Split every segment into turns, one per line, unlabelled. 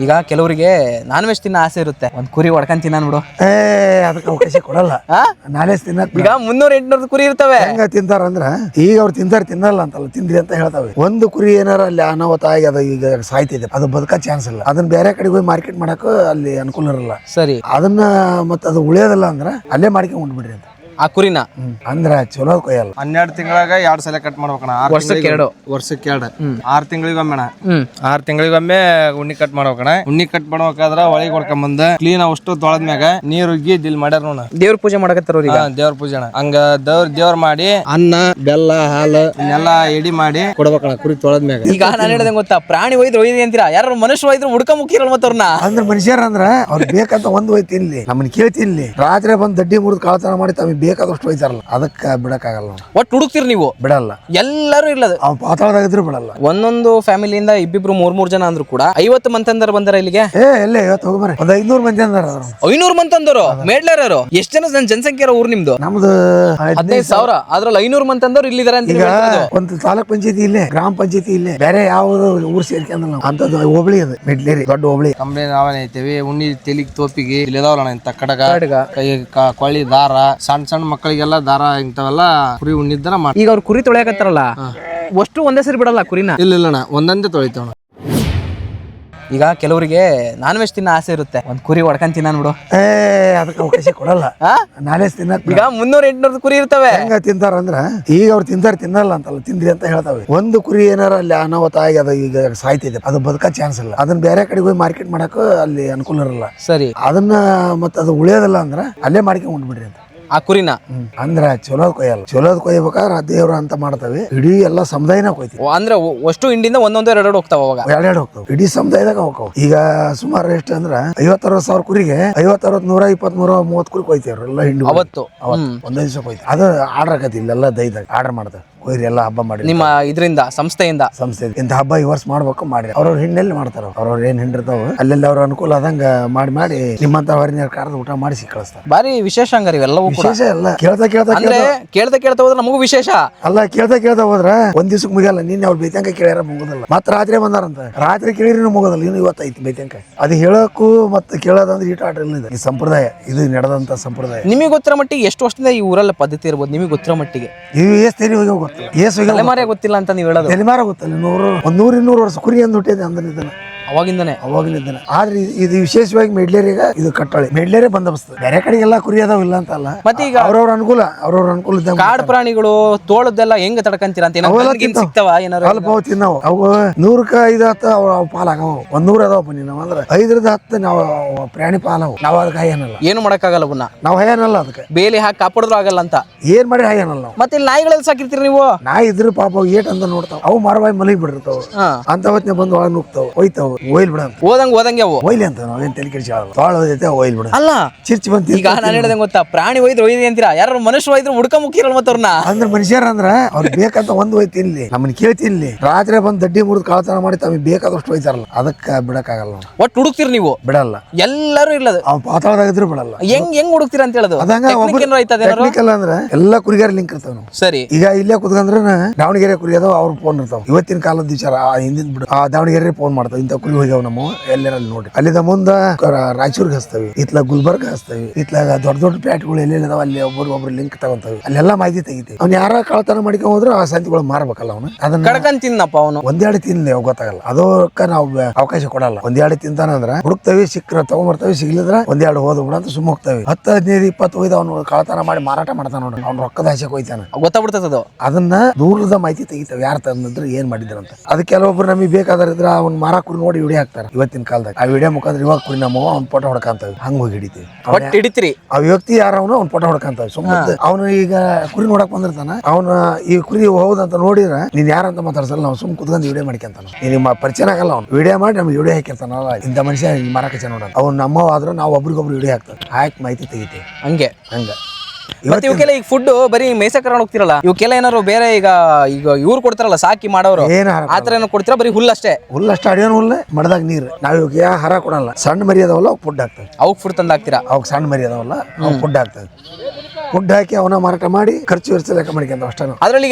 ಈಗ ಕೆಲವರಿಗೆ non veg ತಿನ್ನೋ ಆಸೆ ಇರುತ್ತೆ, ಒಂದ್ ಕುರಿ ಹೊಡ್ಕೊಂಡ್ ತಿನ್ನ ಬಿಡು,
ಅದಕ್ಕೆ ಅವಕಾಶ ಕೊಡಲ್ಲ. ನಾಲೆಜ್ ತಿನ್ನಕ್
ಈಗ 300-800 ಕುರಿ ಇರ್ತವೆ.
ಹೆಂಗ ತಿಂತಾರ ಅಂದ್ರ ಈಗ ಅವ್ರು ತಿನ್ನಲ್ಲ ಅಂತಲ್ಲ, ತಿಂದ್ರಿ ಅಂತ ಹೇಳ್ತಾವೆ. ಒಂದು ಕುರಿ ಏನಾರ ಅಲ್ಲಿ ಅನಾಹುತ ಆಗಿ ಅದು ಈಗ ಸಾಯ್ತಿದೆ, ಅದು ಬದುಕ ಚಾನ್ಸ್ ಇಲ್ಲ. ಅದನ್ನ ಬೇರೆ ಕಡೆಗೆ ಹೋಗಿ ಮಾರ್ಕೆಟ್ ಮಾಡಕ್ ಅಲ್ಲಿ ಅನುಕೂಲ ಇರಲ್ಲ.
ಸರಿ,
ಅದನ್ನ ಮತ್ತ ಅದು ಉಳಿಯೋದಲ್ಲ ಅಂದ್ರ ಅಲ್ಲೇ ಮಾಡ್ಕೊಂಡ್ ಉಂಡ್ಬಿಡ್ರಿ ಅಂತ
ಆ ಕುರಿನ
ಅಂದ್ರ ಚಲೋ ಕೊಯ್ಯಲ್ಲ.
12 ತಿಂಗಳಾಗ 2 ಸಲ ಕಟ್ ಮಾಡ್ಬೇಕಣ್ಣ. ವರ್ಷಕ್ಕೆ 2 6 ತಿಂಗಳಿಗೊಮ್ಮೆ ಅಣ್ಣ. 6 ತಿಂಗಳಿಗೊಮ್ಮೆ ಉಣ್ಣಿ ಕಟ್ ಮಾಡ್ಬೇಕಣ್ಣ. ಉಣ್ಣಿ ಕಟ್ ಮಾಡ್ಬೇಕಾದ್ರ ಒಳಗೆ ಹೊಡ್ಕೊಂಬಂದ ಕ್ಲೀನ್ ಅಷ್ಟು ತೊಳೆದ್ಮ್ಯಾಗ ನೀರು ಉಗ್ಗಿ ದಿಲ್ ಮಾಡ್ಯಾರ ನೋಡ.
ದೇವ್ರ ಪೂಜೆ ಮಾಡಕತ್ತಾರ
ದೇವ್ರ ಪೂಜೆ ಅಣ್ಣ. ಹಂಗ ದೇವ್ರ ಮಾಡಿ ಅನ್ನ ಬೆಲ್ಲ ಹಾಲು ಇನ್ನೆಲ್ಲಾ ಎಡಿ ಮಾಡಿ ಕೊಡ್ಬೇಕಣ್ಣ ಕುರಿ ತೊಳೆದ್ಮ್ಯಾಗ.
ಈಗ ನಾನು ಹೇಳ್ದಂಗ ಗೊತ್ತಾ, ಪ್ರಾಣಿ ಒಯ್ದ್ರು ಒಯ್ದ್ರಿ ಅಂತೀರಾ, ಯಾರು ಮನುಷ್ಯ ಒಯ್ದ್ರು ಹುಡ್ಕ ಮುಕ್ಕಿರಲ್ಲ ಮತ್ತವ್ರನ್ನ.
ಅಂದ್ರ ಮನುಷ್ಯರ ಅಂದ್ರ ಅವ್ರು ಬೇಕಂತ ಒಂದ್ ಒಯ್ ತಿನ್ಲಿ, ನಮ್ಮನ್ ಕೇಳ್ತಿನ್ಲಿ. ರಾತ್ರಿ ಬಂದ್ ದಡ್ಡಿ ಮುರಿದ್ ಕಳತನ ಮಾಡಿ ತಮಗೆ ಬೇಕಾದಷ್ಟು ಒಯ್ತಾರಲ್ಲ, ಅದಕ್ಕ ಬಿಡಕ್ಕಾಗಲ್ಲ.
ಒಟ್ಟು ಹುಡುಕ್ತಿರ್ ನೀವು?
ಬಿಡಲ್ಲ,
ಎಲ್ಲರೂ ಇಲ್ಲದ
ಅವ್ ಪಾತಾಳದಾಗಿದ್ರು ಬಿಡಲ್ಲ.
ಒಂದೊಂದು ಫ್ಯಾಮಿಲಿಯಿಂದ ಇಬ್ಬಿಬ್ರು 3 ಜನ ಅಂದ್ರು ಕೂಡ 50 ಮಂದಿ ಬಂದಾರ ಇಲ್ಲಿಗೆ.
ಎಲ್ಲೇ ಇವತ್ತು ಹೋಗ್ಬಾರ ಒಂದ್ 500 ಮಂದಿ ಅಂದಾರ.
500 ಮಂದಿ ಅಂದವರು ಮೇಡ್ಲಾರು. ಎಷ್ಟ್ ಜನ ಜನಸಂಖ್ಯೆ ಊರ್ ನಿಮ್ದು?
ನಮ್ದು
15,000. ಅದ್ರಲ್ಲಿ 500 ಮಂದಿ ಅಂದವ್ರು ಇಲ್ಲಿದಾರೆ ಅಂತ.
ಈಗ ಒಂದು ತಾಲೂಕ್ ಪಂಚಾಯತಿ ಇಲ್ಲೇ, ಗ್ರಾಮ ಪಂಚಾಯತಿ ಇಲ್ಲೇ, ಬೇರೆ ಯಾವ್ದು ಊರ್ ಸೇರ್ಕೊಂಡ್ ಅಂತದ್ದು ಹೋಬಳಿ ಅದು, ಮೆಡ್ಲೇರಿ ದೊಡ್ಡ ಹೋಬಳಿ.
ಕಂಬಳಿ ನಾವೇನ್ ಐತೇವಿ, ಉಣ್ಣಿ ತೆಲಿಗ್ ತೋಪಿಗೆ ಇಲ್ಲಿದಾವಲ್ಲ ಇಂತ ಕಡಗ ಕೈ ಕೊಳ್ಳಿ ದಾರ, ಸಣ್ಣ ಮಕ್ಕಳಿಗೆಲ್ಲ ದಾರ ಇಂಥವೆಲ್ಲ ಕುರಿ ಉಣ್ಣಿದ್ದನ ಮಾಡಿ.
ಈಗ ಅವ್ರು ಕುರಿ ತೊಳೆಯಕತ್ತಾರಲ್ಲ, ಅಷ್ಟು ಒಂದೇ ಸರಿ ಬಿಡಲ್ಲ ಕುರಿನ?
ಇಲ್ಲ ಒಂದೊಂದೇ ತೊಳಿತೇವಣ.
ಈಗ ಕೆಲವರಿಗೆ ನಾನ್ ವೆಜ್ ತಿನ್ನೋ ಆಸೆ ಇರುತ್ತೆ, ಒಂದ್ ಕುರಿ ಹೊಡ್ಕೊಂಡ್ ತಿನ್ನ ಬಿಡು,
ಅದಕ್ಕೆ ಅವಕಾಶ ಕೊಡಲ್ಲ. ನಾಲೆಜ್ ತಿನ್ನಕ್
ಈಗ 300-800 ಕುರಿ ಇರ್ತವೆ.
ಹೆಂಗ ತಿಂತಾರ ಅಂದ್ರ ಈಗ ಅವ್ರು ತಿನ್ನಲ್ಲ ಅಂತಲ್ಲ, ತಿಂದ್ರಿ ಅಂತ ಹೇಳ್ತಾವೆ. ಒಂದು ಕುರಿ ಏನಾರ ಅಲ್ಲಿ ಅನಾಹುತ ಆಗಿ ಅದು ಈಗ ಸಾಯ್ತಿದೆ, ಅದು ಬದುಕ ಚಾನ್ಸ್ ಇಲ್ಲ. ಅದನ್ನ ಬೇರೆ ಕಡೆಗೆ ಹೋಗಿ ಮಾರ್ಕೆಟ್ ಮಾಡಕ್ ಅಲ್ಲಿ ಅನುಕೂಲ ಇರಲ್ಲ.
ಸರಿ,
ಅದನ್ನ ಮತ್ತ ಅದು ಉಳಿಯೋದಲ್ಲ ಅಂದ್ರ ಅಲ್ಲೇ ಮಾಡ್ಕೊಂಡ್ ಉಂಡ್ಬಿಡ್ರಿ ಅಂತ
ಆ ಕುರಿನ.
ಅಂದ್ರ ಚಲೋ ಕೊಯ್ಯಲ್ಲ. ಚಲೋದ್ ಕೊಯ್ಬೇಕಾದ್ರ ದೇವ್ರ ಅಂತ ಮಾಡ್ತವೆ, ಇಡೀ ಎಲ್ಲಾ ಸಮುದಾಯನ ಕೊಯ್ತೀವಿ.
ಅಂದ್ರೆ ಅಷ್ಟು ಇಂಡಿಯಿಂದ ಒಂದೊಂದು 2 ಹೋಗ್ತಾವ, ಅವಾಗ
2 ಹೋಗ್ತಾವ, ಇಡೀ ಸಮುದಾಯದಾಗ ಹೋಗ್ತಾವ. ಈಗ ಸುಮಾರು ಎಷ್ಟು ಅಂದ್ರ 50-60 ಸಾವಿರ ಕುರಿಗೆ 50-60-120-130 ಕುರಿ ಕೊಯ್ತೇವ್ರ ಎಲ್ಲ ಹಿಂಡಿ
ಅವತ್ತು
ಒಂದ್ ದಿವಸ ಕೊಯ್ತೀವಿ. ಅದು ಆರ್ಡರ್ ಆಕತಿ, ಇಲ್ಲೆಲ್ಲ ದೈದಾಗ ಆರ್ಡರ್ ಮಾಡ್ತಾವೆ. ಕೊಯ್ರಿ ಎಲ್ಲ ಹಬ್ಬ ಮಾಡಿ
ನಿಮ್ಮ ಇದರಿಂದ ಸಂಸ್ಥೆ
ಇಂಥ ಹಬ್ಬ ಈ ವರ್ಷ ಮಾಡ್ಬೇಕು ಮಾಡಿ ಅವ್ರವ್ರ ಹಿಂಡೆಲ್ಲಿ ಮಾಡ್ತಾರ. ಅವ್ರವ್ರ ಏನ್ ಹಿಂಡಿರ್ತಾವ ಅಲ್ಲೆಲ್ಲ ಅವ್ರ ಅನುಕೂಲ ಆದಂಗ ಮಾಡಿ ನಿಮ್ಮಂತ ಹೊರಗಿನ ಕಾರದ ಊಟ ಮಾಡಿಸಿ ಕಳಿಸ್ತಾರೆ.
ಬಾರಿ ವಿಶೇಷ ಹಂಗಾರ ಇವೆಲ್ಲವೂ
ವಿಶೇಷ ಎಲ್ಲ.
ಕೇಳ್ತಾ ಹೋದ್ರೆ ನಮಗೂ ವಿಶೇಷ
ಅಲ್ಲ. ಕೇಳ್ತಾ ಹೋದ್ರ ಒಂದ್ ದಿವ್ಸಕ್ಕೆ ಮುಗಿಯಲ್ಲ. ನಿನ್ನೆ ಅವ್ರು ಬೇತಂಕ ಕೇಳ್ಯಾರ ಮುಗುದಿಲ್ಲ, ಮತ್ ರಾತ್ರಿ ಬಂದಾರಂತ. ರಾತ್ರಿ ಕೇಳಿರಿ ಮುಗೋದಲ್ಲ, ಇನ್ನು ಇವತ್ತೈತಿ ಬೇತಂಕ. ಅದು ಹೇಳಕ್ಕೂ ಮತ್ತೆ ಕೇಳೋದಂದ್ರೆ ಈಟ ಆಟ ಇಲ್ಲ. ಈ ಸಂಪ್ರದಾಯ, ಇದು ನಡೆದಂತ ಸಂಪ್ರದಾಯ.
ನಿಮಗೆ ಗೊತ್ತಿರೋ ಮಟ್ಟಿಗೆ ಎಷ್ಟು ವರ್ಷದಿಂದ ಈ ಊರಲ್ಲಿ ಪದ್ಧತಿ ಇರ್ಬೋದು? ನಿಮಗೆ ಗೊತ್ತಿರೋ ಮಟ್ಟಿಗೆ
ತಲೆಮಾರೇ
ಗೊತ್ತಿಲ್ಲ ಅಂತ ನೀವು ಹೇಳೋದು?
ತಲೆಮಾರ ಗೊತ್ತಲ್ಲ, 100-200 ವರ್ಷ ಕುರಿ ಅಂದ್ ಹುಟ್ಟಿದೆ ಅಂದನಿದ್ದಾನೆ
ಅವಾಗಿಂದಾನೆ.
ಆದ್ರೆ ಇದು ವಿಶೇಷವಾಗಿ ಮೆಡ್ಲೇರಿಗ ಇದು ಕಟ್ಟಳೆ, ಮೆಡ್ಲೇರೆ ಬಂದೋಬಸ್ತ್. ಬೇರೆ ಕಡೆಗೆಲ್ಲ ಕುರಿ ಅದಾವ ಇಲ್ಲ ಅಂತ ಅಲ್ಲ, ಮತ್ತೆ ಈಗ ಅವ್ರವ್ರ ಅನುಕೂಲ ಇದ್ದಂಗ.
ಕಾಡು ಪ್ರಾಣಿಗಳು ತೋಳದೆಲ್ಲ ಹೆಂಗ್ ತಡ್ಕಂತೀರ ಅಂತ ಸಿಗ್ತಾವ? ಏನಾರು
ಅವು ತಿನ್ನವು, ಅವು 100ಕ್ಕೆ 5-10 ಅವ್ ಪಾಲಾಗವ. 100 ಅದಾವ ಬನ್ನಿ ನಾವ್ ಅಂದ್ರೆ 5-10 ನಾವು ಪ್ರಾಣಿ ಪಾಲವು. ನಾವ್ ಅದಕ್ಕೆ ಹೈಯನಲ್ಲ,
ಏನು ಮಾಡಕ್ಕಾಗಲ್ಲ. ಪುನಃ
ನಾವ್ ಹೈಯನಲ್ಲ, ಅದಕ್ಕೆ
ಬೇಲಿ ಹಾಕಿ ಕಾಪಾಡಿದ್ರು ಆಗಲ್ಲ ಅಂತ ಏನ್
ಮಾಡಿ ಹೈಯನಲ್ಲ ನಾವು.
ಮತ್ತೆ ನಾಯಿಗಳೆಲ್ಲ ಸಾಕಿರ್ತೀರಿ ನೀವು?
ನಾಯಿ ಇದ್ರ ಪಾಪ ಏಟ್ ಅಂತ ನೋಡ್ತಾವ, ಅವು ಮರವಾಗಿ ಮಲಗಿ ಬಿಡಿರ್ತಾವ. ಅಂತ ಹೊತ್ತಿನ ಬಂದು ಒಳಗ್ ನುಗ್ತಾವ, ಒಯ್ತಾವ. ಒಯ್ಲ್ ಬಿಡ
ಓದಂಗೆ ಅವು
ಒಯ್ಲಿ ಅಂತ ನಾವೇನ್ ತಲೆ ಕೆಡಿಸಿ ಒಯ್ಲ್ ಬಿಡ
ಅಲ್ಲ.
ಚಿರ್ಚಿ ಬಂತ.
ಈಗ ನಾನು ಹೇಳ್ದಂಗ ಗೊತ್ತಾ, ಪ್ರಾಣಿ ಒಯ್ದ್ರಿ ಅಂತೀರಾ, ಯಾರು ಮನುಷ್ಯ ಒಯ್ದ್ರು ಹುಡ್ಕ ಮುಕ್ಕಿರಲ್ಲ ಮತ್ತವ್ರನ್ನ.
ಅಂದ್ರ ಮನುಷ್ಯರ ಅಂದ್ರ ಅವ್ರು ಬೇಕಂತ ಒಂದ್ ಒಯ್ ತಿನ್ಲಿ, ನಮ್ಮನ್ ಕೇಳ್ತಿನ್ಲಿ. ರಾತ್ರಿ ಬಂದ್ ದಡ್ಡಿ ಮುರಿದ್ ಕಳತನ ಮಾಡಿ ತಮಗೆ ಬೇಕಾದಷ್ಟು ಒಯ್ತಾರಲ್ಲ, ಅದಕ್ಕ ಬಿಡಕ್ಕಾಗಲ್ಲ.
ಒಟ್ಟು ಹುಡುಕ್ತಿರ್ ನೀವು?
ಬಿಡಲ್ಲ,
ಎಲ್ಲರೂ ಇಲ್ಲದ.
ಅವ್ ಪಾತಾಳದಾಗಿದ್ರು ಬಿಡಲ್ಲ.
ಹೆಂಗ್ ಹುಡುಕ್ತಿರ ಅಂತ ಹೇಳೋದು?
ಟೆಕ್ನಿಕಲ್ ಅಂದ್ರೆ ಎಲ್ಲಾ ಕುರಿಗಾರ ಲಿಂಕ್ ಇರ್ತಾವ ನಾವು.
ಸರಿ,
ಈಗ ಇಲ್ಲೇ ಕುತ್ಕಂದ್ರ ದಾವಣಗೆರೆ ಕುರಿ ಅದಾವ, ಅವ್ರ ಫೋನ್ ಇರ್ತಾವ. ಇವತ್ತಿನ ಕಾಲದ ವಿಚಾರ ಹಿಂದಿನ ಬಿಡು. ಆ ದಾವಣಗೆರೆ ಫೋನ್ ಮಾಡ್ತಾವ, ಇಂಥ ಕುರಿ ಹೋಗ್ಯಾವ ನಮ್ಮ ಎಲ್ಲರಲ್ಲಿ ನೋಡಿ. ಅಲ್ಲಿಂದ ಮುಂದ ರಾಯಚೂರ್ಗೆ ಹಚ್ತವಿ, ಇತ್ಲ ಗುಲ್ಬರ್ಗ ಹಚ್ತವಿ, ಇತ್ಲಾಗ ದೊಡ್ಡ ಪ್ಯಾಟ್ಗಳು ಎಲ್ಲೆಲ್ಲಿದಾವ ಅಲ್ಲಿ ಒಬ್ರು ಲಿಂಕ್ ತಗೊಂತವಿ. ಅಲ್ಲೆಲ್ಲ ಮಾಹಿತಿ ತೆಗಿತೀವಿ. ಅವ್ನ ಯಾರ ಕಳತನ ಮಾಡ್ಕೊಂಡ್ ಹೋದ್ರೆ ಆ ಸಂತಿಗಳು ಮಾರ್ಬೇಕಲ್ಲ ಅವನು. ಅದನ್ನ ಕಡ್ಕೊಂಡ್
ತಿನ್ನಪ್ಪ ಅವನು.
ಒಂದೆರಡು ತಿನ್ಲಿ, ಅವ್ ಗೊತ್ತಾಗಲ್ಲ. ಅದಕ್ಕ ನಾವು ಅವಕಾಶ ಕೊಡಲ್ಲ. ಒಂದೆರಡು ತಿಂತಾನ ಅಂದ್ರ ಹುಡುಕ್ತವಿ, ಸಿಕ್ಕ್ರ ತಗೊಂಡ್ಬರ್ತವಿ, ಸಿಗ್ಲಿದ್ರ ಒಂದೆರಡು ಹೋದ್ ಬಿಡ ಅಂತ ಸುಮ್ಮ ಹೋಗ್ತವಿ. 10-15-20 ಹೋಯ್ದ ಅವ್ನು ಕಳತನ ಮಾಡಿ ಮಾರಾಟ ಮಾಡ್ತಾನ ನೋಡ್ರಿ, ಅವ್ನ ರೊಕ್ಕದ ಆಸೆ ಹೋಯ್ತಾನ.
ಗೊತ್ತಾಗ್ಬಿಡ್ತದ. ಅದನ್ನ
ದೂರದ ಮಾಹಿತಿ ತೆಗಿತಾವ, ಯಾರು ತಂದ್ರೆ ಏನ್ ಮಾಡಿದ್ರಂತ. ಅದಕ್ಕೆ ಕೆಲವೊಬ್ರು ನಮಗೆ ಬೇಕಾದ್ರ ಅವ್ನ ಮಾರಾ ಕುರಿ ನೋಡಿ ವಿಡಿಯೋ ಹಾಕ್ತಾರ. ಇವತ್ತಿನ ಕಾಲದಾಗ ಆ ವಿಡಿಯೋ ಮುಖಾಂತರ ಇವಾಗ ಕುರಿ ನಮ್ಮ ಅವ್ನ ಫೋಟೋ ಹೊಡ್ಕಂತವಿ, ಹಂಗ ಹೋಗಿ ಹಿಡಿತೀವಿ. ಆ ವ್ಯಕ್ತಿ ಯಾರ ಅವ್ನ ಫೋಟೋ ಹೊಡ್ಕಂತವಿ. ಸುಮ್ಮನೆ ಅವನು ಈಗ ಕುರಿ ನೋಡಕ್ ಬಂದಿರ್ತಾನ, ಅವನ ಈ ಕುರಿ ಹೌದಂತ ನೋಡಿದ್ರ ನೀನ್ ಯಾರಂತ ಮಾತಾಡ್ಸಲ್ಲ, ನಾವು ಸುಮ್ ಕುತ್ಕೊಂಡ್ ವಿಡಿಯೋ ಮಾಡ್ಕೊಂತಾನ. ನಿಮ್ಮ ಪರಿಚಯ ಆಗಲ್ಲ, ಅವ್ನು ವಿಡಿಯೋ ಮಾಡಿ ನಮ್ಗೆ ವಿಡಿಯೋ ಹಾಕಿರ್ತಾನಲ್ಲ, ಇಂಥ ಮನುಷ್ಯ ಮಾರಾಕ ನೋಡ. ಅವ್ನು ನಮ್ಮ ಆದ್ರೂ ನಾವು ಒಬ್ರಿಗೊಬ್ರು ವಿಡಿಯೋ ಹಾಕ್ತಾವ, ಹಾಕಿ ಮಾಹಿತಿ ತೆಗಿತೀವಿ. ಹಂಗ
ಮತ್ತೆ ಇವಕ್ಕೆಲ್ಲ ಈಗ ಫುಡ್ ಬರೀ ಮೇಯ್ಸಕರ ಹೋಗ್ತಿರಲ್ಲ, ಇವಕ್ಕೆಲ್ಲ ಏನಾರು ಬೇರೆ ಈಗ ಇವ್ರು ಕೊಡ್ತಾರಲ್ಲ ಸಾಕಿ ಮಾಡೋರು, ಆತರ ಏನೋ ಕೊಡ್ತೀರಾ? ಬರೀ ಹುಲ್ಲಷ್ಟೇ
ಅಡಿಯೋನ್ ಹುಲ್ಲ ಮಡದಾಗ ನೀರು. ನಾವ್ ಇವಾಗ ಆಹಾರ ಕೊಡಲ್ಲ. ಸಣ್ಣ ಮರಿ ಅದಾವಲ್ಲ ಅವ್ ಫುಡ್ ಹಾಕ್ತೇವೆ.
ಅವಕ್ ಫುಡ್ ತಂದು ಹಾಕ್ತೀರಾ?
ಅವಾಗ ಸಣ್ಣ ಮರಿ ಅದಾವಲ್ಲ ಅವ್ ಫುಡ್ ಹಾಕ್ತೇವೆ. ಫುಡ್ ಹಾಕಿ ಅವನ ಮಾರಾಟ ಮಾಡಿ ಖರ್ಚು ವೆಚ್ಚ ಲೆಕ್ಕ ಮಾಡ್ಕೊಂತ ಅಷ್ಟೇ.
ಅದ್ರಲ್ಲಿ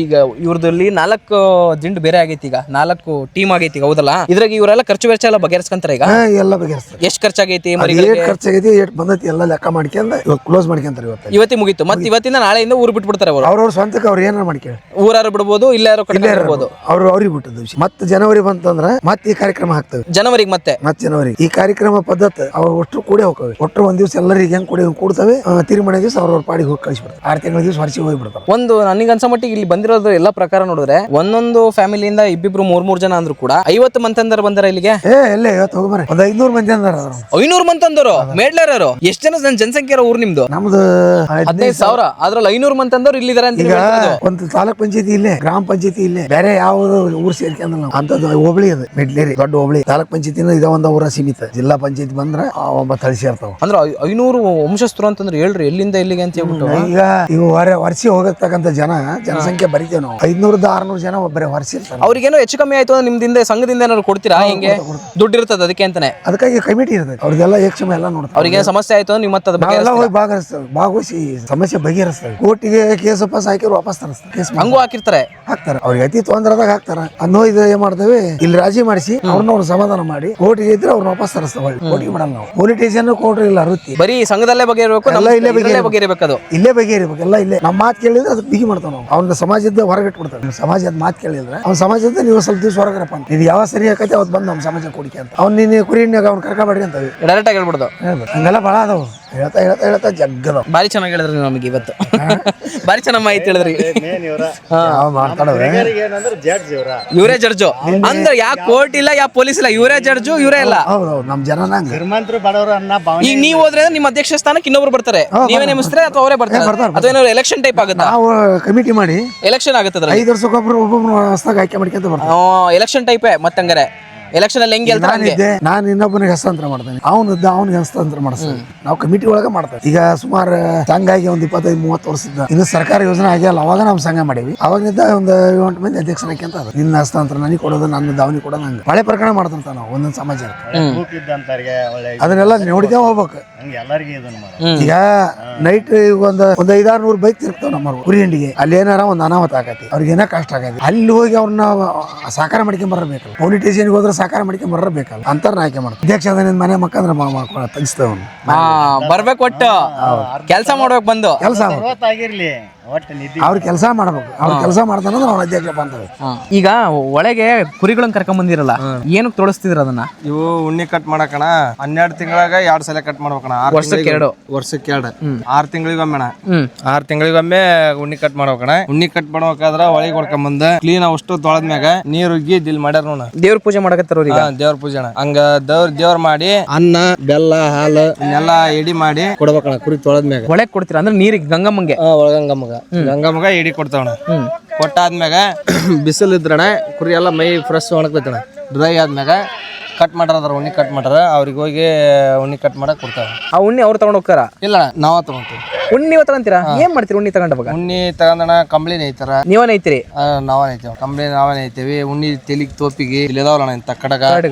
ಈಗ ಇವ್ರದಲ್ಲಿ 4 ದಿಂಡು ಬೇರೆ ಆಗೈತಿ, ಈಗ 4 ಟೀಮ್ ಆಗೈತಿ, ಹೌದಲ್ಲ? ಇದ್ರಾಗ ಇವರೆಲ್ಲ ಖರ್ಚು ವೆಚ್ಚ ಎಲ್ಲ ಬಗೆಹರಿಸ್ಕೊಂತಾರೆ. ಈಗ
ಎಲ್ಲ ಬಗೆಹರಿಸ್ತಾರೆ.
ಎಷ್ಟು ಖರ್ಚಾಗೈತಿ,
ಏಟ್ ಖರ್ಚಾಗೈತಿ, ಏಟ್ ಬಂದೈತಿ ಎಲ್ಲ ಲೆಕ್ಕ ಮಾಡ್ಕೊಂಡ ಇವಾಗ ಕ್ಲೋಸ್ ಮಾಡ್ಕೊಂತಾರೆ.
ಇವತ್ತಿ ಮುಗೀತು. ಮತ್ತೆ ಇವತ್ತಿಂದ ನಾಳೆಯಿಂದ ಊರು ಬಿಟ್ಬಿಡ್ತಾರೆ ಅವರು.
ಅವ್ರವ್ರ ಸ್ವಂತಕ್ಕೆ ಅವ್ರು ಏನಾರು ಮಾಡ್ಕೊಳ್ಳಿ,
ಊರಾರು ಬಿಡ್ಬೋದು, ಇಲ್ಲಾರು ಕಡಿಮೆ ಇರ್ಬೋದು.
ಅವ್ರಿಗೆ ಬಿಟ್ಟದ್ದು ವಿಷಯ. ಮತ್ತೆ ಜನವರಿ ಬಂತಂದ್ರೆ ಮತ್ತೆ ಈ ಕಾರ್ಯಕ್ರಮ ಹಾಕ್ತವೆ.
ಜನವರಿಗೆ ಮತ್ತೆ
ಜನವರಿ ಈ ಕಾರ್ಯಕ್ರಮ ಪದ್ಧತಿ ಅವ್ರು ಒಟ್ಟು ಕೂಡಿ ಹೋಗ್ತವೆ. ಒಟ್ಟು ಒಂದ್ ದಿವಸ ಎಲ್ಲರಿಗೆ ಹೆಂಗ್ ಕೂಡ್ತವೆ, ತಿರುಮಣೆ ದಿವಸ ಅವ್ರವ್ರ ಪಾಡಿಗೆ ಹೋಗಿ ಕಳಿಸ್ಬಿಡ್ತಾರೆ. 6 ತಿಂಗಳ ದಿವಸ ವರ್ಷಿಗೆ ಹೋಗ್ಬಿಡ್ತಾರೆ.
ಒಂದು ನನಗೆ ಅನ್ಸೋ ಮಟ್ಟಿಗೆ ಇಲ್ಲಿ ಬಂದಿರೋದು ಎಲ್ಲ ಪ್ರಕಾರ ನೋಡಿದ್ರೆ ಒಂದೊಂದು ಫ್ಯಾಮಿಲಿಯಿಂದ ಇಬ್ಬಿಬ್ರು 3 ಜನ ಅಂದ್ರು ಕೂಡ 50 ಮಂದಿ ಬಂದಾರ ಇಲ್ಲಿಗೆ.
ಎಲ್ಲೇ ಇವತ್ತು ಹೋಗ್ಬಾರ ಒಂದ್ 500 ಮಂದಿ ಅಂದಾರ.
500 ಮಂದಿ ಅಂದವರು ಮೇಡ್ಲಾರು. ಎಷ್ಟು ಜನ ಜನಸಂಖ್ಯೆ ಊರು ನಿಮ್ದು?
ನಮ್ದು
15,000. ಅದ್ರಲ್ಲಿ 500 ಮಂದಿ ಅಂದವ್ರು ಇಲ್ಲಿದ್ದಾರೆ ಅಂತ.
ಈಗ ಒಂದು ತಾಲೂಕ್ ಪಂಚಾಯತಿ ಇಲ್ಲೇ, ಗ್ರಾಮ ಪಂಚಾಯತಿ ಇಲ್ಲೇ, ಬೇರೆ ಯಾವ್ದು ಊರು ಸೇರ್ಕೊಂಡ್ ನಾವು ಅಂತದ್ದು ಹೋಬಳಿ ಅದು ಮೆಡ್ಲೇರಿ ದೊಡ್ಡ ಹೋಬಳಿ. ತಾಲೂಕ್ ಪಂಚಾಯತಿನ ಇದ ಒಂದ ಊರ ಸೀಮಿತ. ಜಿಲ್ಲಾ ಪಂಚಾಯತಿ ಬಂದ್ರ 9 ಹಳ್ಳಿ ಸೇರ್ತಾವ.
ಅಂದ್ರೆ 500 ವಂಶಸ್ಥರು ಅಂತಂದ್ರೆ ಹೇಳ್ರಿ ಎಲ್ಲಿಂದ ಎಲ್ಲಿಗೆ ಅಂತ ಹೇಳ್ಬಿಟ್ಟು.
ಈಗ ಇವು ವರ್ಷ ಹೋಗತಕ್ಕಂತ ಜನಸಂಖ್ಯೆ ಬರೀತೇವೆ ನಾವು. 500-600 ಜನ ಒಬ್ಬರೇ ವರ್ಷ ಇರ್ತಾರೆ.
ಅವ್ರಿಗೇನೋ ಹೆಚ್ಚು ಕಮ್ಮಿ ಆಯ್ತು ನಿಮ್ದಿಂದ ಸಂಘದಿಂದ ಏನಾದ್ರು ಕೊಡ್ತೀರಾ? ಹಿಂಗೆ ದುಡ್ಡು ಇರ್ತದೆ ಅದಕ್ಕೆ ಅಂತಾನೆ.
ಅದಕ್ಕಾಗಿ ಕಮಿಟಿ ಇರ್ತದೆ, ಅವ್ರಿಗೆಲ್ಲ ಏಕ್ಷಮ ಎಲ್ಲ ನೋಡ್ತಾರೆ.
ಅವ್ರಿಗೆ ಸಮಸ್ಯೆ ಆಯ್ತು ನೀವು ಮತ್ತೆ
ಹೋಗಿ ಭಾಗವಹಿಸಿ ಸಮಸ್ಯೆ ಬಗೆಹರಿಸ್ತಾರೆ. ಕೋರ್ಟಿಗೆ ಕೇಸ್ ಪಾಸ್ ಹಾಕಿದ್ರು ವಾಪಸ್ ತರಿಸ್ತಾರೆ. ಕೇಸ್
ಹಂಗೂ ಹಾಕ್ತಾರೆ.
ಅವ್ರಿಗೆ ಅತಿ ತೊಂದ್ರದಾಗ ಹಾಕ್ತಾರ. ಅನ್ನೋ ಇದು ಏನ್ ಮಾಡ್ತೇವೆ, ಇಲ್ಲಿ ರಾಜಿ ಮಾಡಿಸಿ ಅವ್ರನ್ನ ಸಮಾಧಾನ ಮಾಡಿ ಕೋರ್ಟಿಗೆ ಇದ್ರೆ ಅವ್ರನ್ನ ವಾಪಸ್ ತರಿಸ್ತಾವೆ. ಕೋರ್ಟಿಗೆ ಮಾಡಲ್ಲ ನಾವು. ಪೊಲೀಸ್ ಸ್ಟೇಷನ್ ಕೋರ್ಟ್ ಇಲ್ಲ, ವೃತ್ತಿ
ಬರೀ ಸಂಘದಲ್ಲೇ ಬಗೆಯಿರಬೇಕು. ಇಲ್ಲೇ ಬಗೆಯಿರಬೇಕು. ಅದು
ಇಲ್ಲೇ ಬಗೆಯಿರ್ಬೇಕು. ಎಲ್ಲ ಇಲ್ಲೇ ನಮ್ಮ ಮಾತು ಕೇಳಿದ್ರೆ ಅದಕ್ಕೆ ಬಿಗಿ ಮಾಡ್ತಾವ ನಾವು. ಅವ್ನ ಸಮಾಜದ ಹೊರಗಿಟ್ಬಿಡ್ತಾರೆ. ಸಮಾಜದ ಮಾತು ಕೇಳಿದ್ರೆ ಅವ್ನ ಸಮಾಜದ ನೀವು ಸ್ವಲ್ಪ ದಿವಸ ಹೊರಗರಪ್ಪ ಅಂತ. ಇದು ಯಾವ ಸರಿ ಆಕೈತೆ ಅವತ್ತು ಬಂದು ನಮ್ಮ ಸಮಾಜ ಕೊಡಿಕೆ ಅಂತ. ಅವ್ನು ನೀನು ಕುರಿನಾಗ ಅವ್ನು ಕರ್ಕೊಬೇಡ್ರಿ ಅಂತ
ಡೈರೆಕ್ಟ್ ಆಗಿ ಹೇಳ್ಬಿಡ್ದು.
ಹಂಗೆಲ್ಲ ಭಾಳ ಅದಾವು. ಹೇಳ್ತಾ ಜಗ್ಗದ.
ಬಾರಿ ಚೆನ್ನಾಗಿ ಹೇಳಿದ್ರಿ ನಮಗೆ ಇವತ್ತು. ಬಾರಿ ಚೆನ್ನಾಗಿ ಮಾಹಿತಿ ಹೇಳಿದ್ರಿ.
ಮಾತಾಡೋದು
ಇವರೇ ಜಡ್ಜು ಅಂದ್ರೆ ಯಾ ಕೋರ್ಟ್ ಇಲ್ಲ, ಯಾ ಪೊಲೀಸ್ ಇಲ್ಲ, ಇವರೇ ಜಡ್ಜು, ಇವರೇ ಇಲ್ಲ.
ಹೌದೌದು, ನಮ್ ಜನ
ಈಗ ನೀವು ಹೋದ್ರೆ ನಿಮ್ಮ ಅಧ್ಯಕ್ಷ ಸ್ಥಾನಕ್ಕೆ ಇನ್ನೊಬ್ರು ಬರ್ತಾರೆ. ನೀವೇ ನೇಮಿಸ್ತಾರೆ ಅಥವಾ ಅವರೇ ಬರ್ತಾರೆ? ಅಥವಾ ಏನಾದ್ರು ಎಲೆಕ್ಷನ್ ಟೈಪ್ ಆಗುತ್ತಾ?
ನಾವು ಕಮಿಟಿ ಮಾಡಿ
ಎಲೆಕ್ಷನ್ ಆಗುತ್ತೆ.
5 ವರ್ಷಕ್ಕೊಬ್ರು ಒಬ್ಬೊಬ್ರು ಹೊಸದಾಗಿ ಆಯ್ಕೆ ಮಾಡ್ಕೊಂತ ಬರ್ತಾರೆ.
ಎಲೆಕ್ಷನ್ ಟೈಪೇ. ಮತ್ತಂಗಾರೆ ಎಲೆಕ್ಷನ್ ಅಲ್ಲಿ ಹೆಂಗೆ
ನಾನು ಇನ್ನೊಬ್ಬನಿಗೆ ಹಸ್ತಾಂತರ ಮಾಡ್ತೇನೆ, ಅವ್ನಿಗೆ ಹಸ್ತಾಂತರ ಮಾಡಿಸ್ತೇನೆ. ನಾವು ಕಮಿಟಿ ಒಳಗೆ ಮಾಡ್ತೇವೆ. ಈಗ ಸುಮಾರು ಸಂಘ ಆಗಿ ಒಂದು 25-30 ವರ್ಷದ ಇನ್ನು ಸರ್ಕಾರ ಯೋಜನೆ ಆಗಿಲ್ಲ. ಅವಾಗ ನಾವು ಸಂಘ ಮಾಡೀವಿ. ಅವಾಗಿಂದ ಒಂದು 7-8 ಮಂದಿ ಅಧ್ಯಕ್ಷರಾಕಿ ಅಂತ ಅದು. ನಿನ್ನ ಹಸ್ತಾಂತರ ನನಗೆ ಕೊಡೋದು, ನನ್ನ ದಾವಣಿ ಕೊಡೋದು, ಹಂಗೆ ಹಳೆ ಪ್ರಕರಣ ಮಾಡ್ತಂತ ನಾವು ಒಂದೊಂದು ಸಮಾಜ. ಅದನ್ನೆಲ್ಲ ನೋಡಿದೇ ಹೋಗ್ಬೇಕು. ಈಗ ನೈಟ್ ಒಂದು 500-600 ಬೈಕ್ ತಿರುಗ್ತಾವ ನಮ್ಮ ಕುರಿ ಹಿಂಡಿಗೆ. ಅಲ್ಲಿ ಏನಾರ ಒಂದು ಅನಾಹುತ ಆಗತ್ತೆ, ಅವ್ರಿಗೆ ಏನೋ ಕಷ್ಟ ಆಗತ್ತೆ. ಅಲ್ಲಿ ಹೋಗಿ ಅವ್ರನ್ನ ಸಾಕಾರ ಮಾಡ್ಕೊಂಡ್ ಬರಬೇಕಲ್ಲ. ಪೊಲೀಸ್ ಸ್ಟೇಷನ್ಗೆ ಹೋದ್ರೆ ಸಾಕಾರ ಮಾಡ್ಕೊಂಡ್ ಬರಬೇಕಲ್ಲ. ಅಂತಾರ ಆಯ್ಕೆ ಮಾಡ್ತಾರೆ. ಅಧ್ಯಕ್ಷ ಮನೆ ಮಕ್ಕಂದ್ರೆ ತೆಗಿಸ್ತೇವ
ಬರ್ಬೇಕು. ಒಟ್ಟು ಕೆಲಸ ಮಾಡ್ಬೇಕು. ಬಂದು
ಕೆಲಸ ಅವ್ರ ಕೆಲಸ ಮಾಡ್ಬೇಕು. ಅವ್ರ ಕೆಲಸ ಮಾಡ್ತಾನಂದ್ರೆ ಅವ್ರ ಅಧ್ಯಕ್ಷ ಬಂತವೆ.
ಈಗ ಒಳಗೆ ಕುರಿಗಳನ್ನ ಕರ್ಕೊಂಡ್ ಬಂದಿರಲ್ಲ, ಏನಕ್ಕೆ ತೊಳಸ್ತಿದ್ರ ಅದನ್ನ?
ಇವು ಉಣ್ಣಿ ಕಟ್ ಮಾಡಕಣ 12 ತಿಂಗಳಾಗ 2 ಸಲ ಕಟ್ ಮಾಡ್ಬೇಕಣ. ವರ್ಷಕ್ಕೆ 2 6 ತಿಂಗಳಿಗೊಮ್ಮೆ 6 ತಿಂಗಳಿಗೊಮ್ಮೆ ಉಣ್ಣಿ ಕಟ್ ಮಾಡ್ಬೇಕಣ. ಉಣ್ಣಿ ಕಟ್ ಮಾಡ್ಬೇಕಾದ್ರ ಒಳಗೆ ಹೊಡ್ಕೊಂಬಂದ ಕ್ಲೀನ್ ಅಷ್ಟು ತೊಳೆದ್ಮ್ಯಾಗ ನೀರು ಉಗ್ಗಿ ದಿಲ್ ಮಾಡ್ಯಾರ ನೋಡ.
ದೇವ್ರ ಪೂಜೆ ಮಾಡಕತ್ತಾರ.
ದೇವ್ರ ಪೂಜೆ ಹಂಗ ದೇವ್ರ ಮಾಡಿ ಅನ್ನ ಬೆಲ್ಲ ಹಾಲು ಇನ್ನೆಲ್ಲ ಎಡಿ ಮಾಡಿ ಕೊಡ್ಬೇಕಣ. ಕುರಿ ತೊಳೆದ್ಮ್ಯಾಗ
ಒಳಗೆ ಕೊಡ್ತೀರ ಅಂದ್ರೆ ನೀರಿಗೆ ಗಂಗಮ್ಮಂಗೆ
ಗಂಗಮ್ಮಗ ಎಡಿ ಕೊಡ್ತಾವಣ. ಕೊಟ್ಟಾದ್ಮ್ಯಾಗ ಬಿಸಿಲು ಇದ್ರಣ ಕುರಿ ಎಲ್ಲ ಮೈ ಫ್ರೆಶ್ ಒಣಗ್ತೈತಣ. ಡ್ರೈ ಆದ್ಮ್ಯಾಗ ಕಟ್ ಮಾಡ್ರ ಉಣ್ಣಿ ಕಟ್ ಮಾಡ್ರ ಅವ್ರಿಗೆ ಹೋಗಿ ಉಣ್ಣಿ ಕಟ್ ಮಾಡಕ್ ಕೊಡ್ತಾವ.
ಆ ಉಣ್ಣಿ ಅವ್ರು ತಗೊಂಡ್ ಹೋಗ್ತಾರ? ಇಲ್ಲ,
ನಾವ ತಗೊಂತೀವಿ.
ಉಣ್ಣಿ ನೀವ ತಗೊಂತೀರಾ? ಏನ್ ಮಾಡ್ತೀರಿ ಉಣ್ಣಿ ತಗೊಂಡಾಗ?
ಉಣ್ಣಿ ತಗೊಂಡಣ ಕಂಬಳಿ ನೈತಾರ.
ನೀವ ನೈತಿರಿ?
ನಾವ ನೈತೇವ. ಕಂಬಳಿ ನಾವ ನೈತೇವಿ. ಉಣ್ಣಿ ತೆಲಿಗ್ ತೋಪಿಗೆ ಇಲ್ಲಿದಾವಲ್ಲ ಇಂತ ಕಡಗ